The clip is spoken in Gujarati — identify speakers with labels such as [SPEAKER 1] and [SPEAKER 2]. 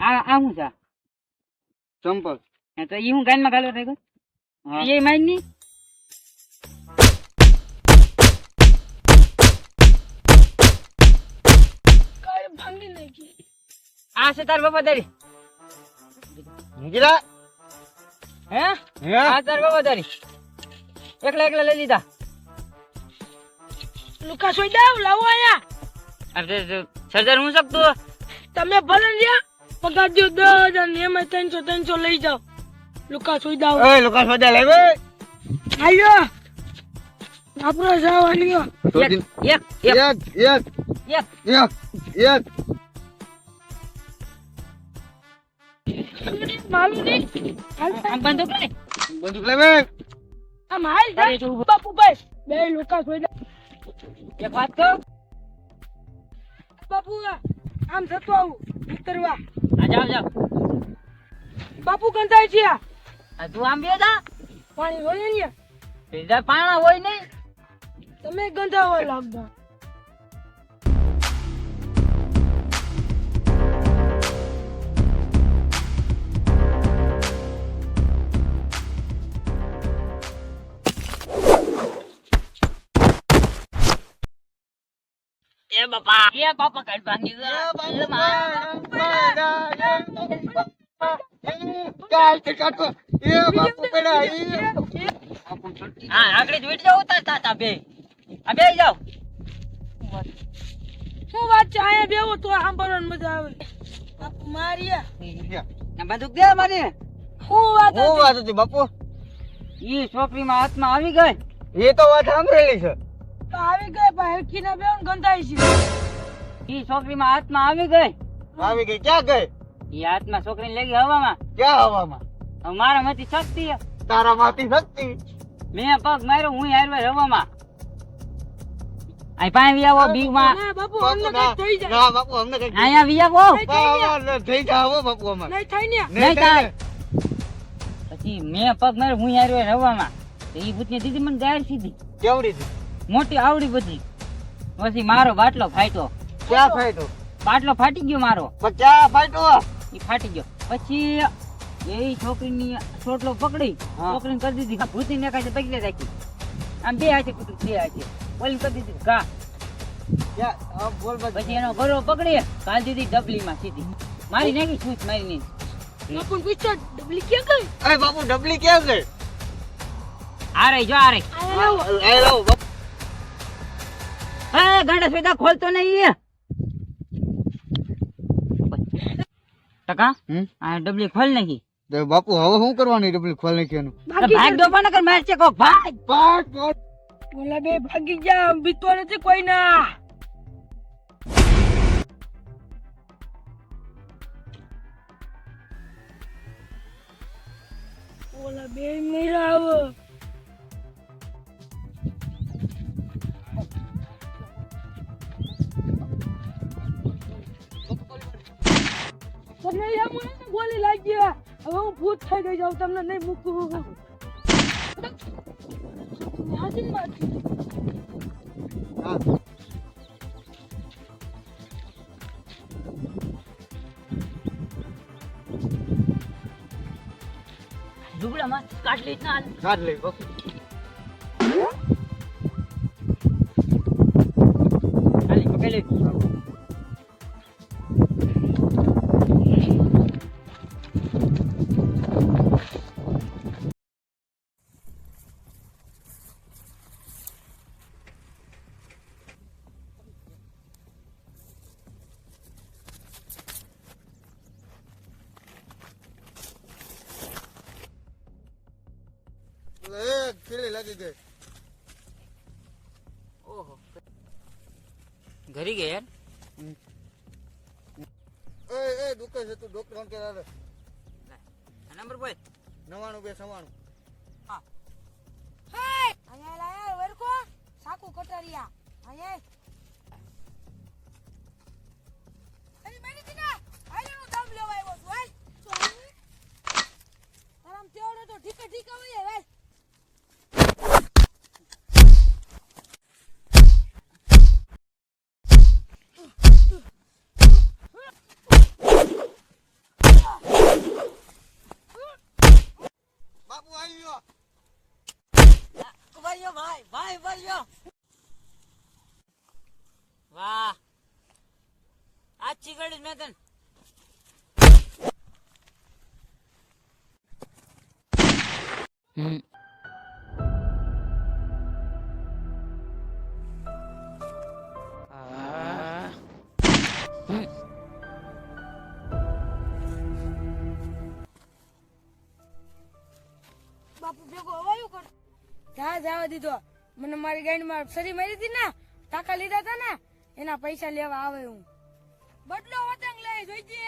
[SPEAKER 1] આ હું છે
[SPEAKER 2] ચંપલ.
[SPEAKER 1] તો ઈ હું ગાનમાં ગાલો થઈ ગયો એ માઈ ની
[SPEAKER 3] ભાંગી નાખી.
[SPEAKER 1] આ છે તાર વફાદારી
[SPEAKER 2] નીકળ્યા
[SPEAKER 1] હે
[SPEAKER 2] હે
[SPEAKER 1] આ તાર વફાદારી એકલા એકલા લઈ લીધા
[SPEAKER 3] લુકા સોઈ દાવ લાવો આયા.
[SPEAKER 1] અરે સરદાર હું શકતો
[SPEAKER 3] તમે ભલે લ્યા પગાર દો 10,000 ને એમાં 300 લઈ જાઓ. લુકા સોઈ દાવ
[SPEAKER 2] એ લોકો સોદા લાવે
[SPEAKER 3] આયો આપણો જવાની
[SPEAKER 1] એક એક એક
[SPEAKER 2] એક
[SPEAKER 1] એક
[SPEAKER 2] એક
[SPEAKER 3] માલું નહીં
[SPEAKER 1] આમ બંદૂક લે
[SPEAKER 2] બંદૂક લાવે
[SPEAKER 3] આમ હાલ
[SPEAKER 1] તારે જો ઉભો.
[SPEAKER 3] બાપુભાઈ બે લુકા સોઈ દાવ.
[SPEAKER 1] એક વાત કહું
[SPEAKER 3] બાપુ આમ જતો આવું ઉતરવા.
[SPEAKER 1] આ જાવ જાવ
[SPEAKER 3] બાપુ કંટાય છે આ.
[SPEAKER 1] આ તું આમ બેદા
[SPEAKER 3] પાણી હોય ને
[SPEAKER 1] બીજા પાણા હોય નહીં
[SPEAKER 3] તમે ગંધાવા લાગતા.
[SPEAKER 1] એ બાપા કાઢ ભાંગી હા આગળ જોઈ જાવ તા બે આ બે જાવ
[SPEAKER 3] શું વાત છે આયા બેવો તો સાંભળવાની મજા આવે. બાપુ માર્યા
[SPEAKER 1] ના બંદૂક દે મારી
[SPEAKER 3] શું વાત
[SPEAKER 2] હું
[SPEAKER 3] હતી?
[SPEAKER 2] વાત હતી બાપુ
[SPEAKER 1] ઈ છોકરીમાં હાથમાં આવી ગઈ
[SPEAKER 2] એ તો વાત સાંભળેલી છે
[SPEAKER 3] તો આવી ગઈ ભાઈ હેડકીના બેન ગંધાય છે.
[SPEAKER 1] ઈ છોકરીમાં હાથમાં આવી ગઈ
[SPEAKER 2] આવી ગઈ ક્યાં ગઈ
[SPEAKER 1] ઈ હાથમાં છોકરીને લઈ ગઈ હવામાં
[SPEAKER 2] ક્યાં હવામાં
[SPEAKER 1] હવે મારા માંથી શક્તિ
[SPEAKER 2] તારા માંથી શક્તિ
[SPEAKER 1] મેં પગ માર્યો હું હારવાર હવામાં આ પાણી વી આવો બીમાં
[SPEAKER 3] ના બાપુ
[SPEAKER 2] બાપુ
[SPEAKER 3] અમને
[SPEAKER 2] ના
[SPEAKER 3] કઈ થઈ જાય.
[SPEAKER 2] ના બાપુ અમને કઈ
[SPEAKER 1] અહીંયા વી આવો
[SPEAKER 2] થઈ જાવ બાપુ અમાર
[SPEAKER 3] નહીં થાય ને
[SPEAKER 1] નહીં થાય. પછી મેં પગ માર્યો હું હારવાર હવામાં તો ઈ ભૂતની દીદી મને ગાય સીધી
[SPEAKER 2] કેવડી હતી
[SPEAKER 1] મોટી આવડી બધી પછી મારો બાટલો ફાટ્યો
[SPEAKER 2] ક્યાં ફાઈટો
[SPEAKER 1] બાટલો ફાટી ગયો મારો
[SPEAKER 2] પણ ક્યાં ફાઈટો
[SPEAKER 1] ઈ ફાટી ગયો પછી એ છોકરીની ચોટલો પકડી
[SPEAKER 2] હા.
[SPEAKER 1] છોકરીને કરી દીધી ભૂતી ને કાંઈ પકડી રાખી આમ બે હાથે કૂટું બે હાથે ઓલી કરી દીધી ઘા
[SPEAKER 2] ક્યાં બોલ બસ
[SPEAKER 1] પછી એનો ગળો પકડી કાલ દીધી ડબલીમાં સીધી મારી નાખી છૂટ મારી નહીં
[SPEAKER 3] બાપુ પૂછો ડબલી ક્યાં ગઈ?
[SPEAKER 2] અરે બાપુ ડબલી ક્યાં ગઈ
[SPEAKER 1] આ રહી જો આ રહી
[SPEAKER 3] આયા લાવો.
[SPEAKER 2] એ લો બાપુ
[SPEAKER 1] હે ગાંડા સ્વેતા ખોલતો નહીં ટકા આ ડબલી ખોલ નાખી
[SPEAKER 2] તો બાપુ હવે શું કરવાની ડબલી ખોલ નાખી
[SPEAKER 3] ભાગી
[SPEAKER 1] ભાગ દો પણ નકર માર છે કોક ભાગ
[SPEAKER 3] બોલા બે ભાગી ગયા બીતો નથી કોઈ ના. બોલા બે મેરા આવો. તમને એમ હોય ને ગોળી લાગી હવે હું ભૂત થઈ ગઈ જાઉં તમને નહીં મૂકું. હાજી વાત.
[SPEAKER 1] ઝુગડામાં કાટલી ના
[SPEAKER 2] કાઢ લઈ બાપુ
[SPEAKER 1] હાલી પકડી
[SPEAKER 2] ખીલી લાગી ગઈ
[SPEAKER 1] ઓહો ઘરી ગયા
[SPEAKER 2] એ દુખે છે તું ડોક્ટર કે આવે
[SPEAKER 1] નંબર બોલ
[SPEAKER 2] 99
[SPEAKER 3] હાય અહીંયા લાયા વેરકો સાકુ કટરિયા અહીંયા અરે મેની દીના આયનો દમ લેવા આવ્યો છું હાલ આરામ તેવડે તો ઠીક હોય ભાઈ.
[SPEAKER 1] પકડીશ મેં તને.
[SPEAKER 3] બાપુ ભેગો હવાયું કર જવા દીધો. મને મારી ગાડીમાં સરી મારી હતી ને, ટાકા લીધા હતા ને, એના પૈસા લેવા આવે હું. બદલો વતંગ લઈ જોઈજે.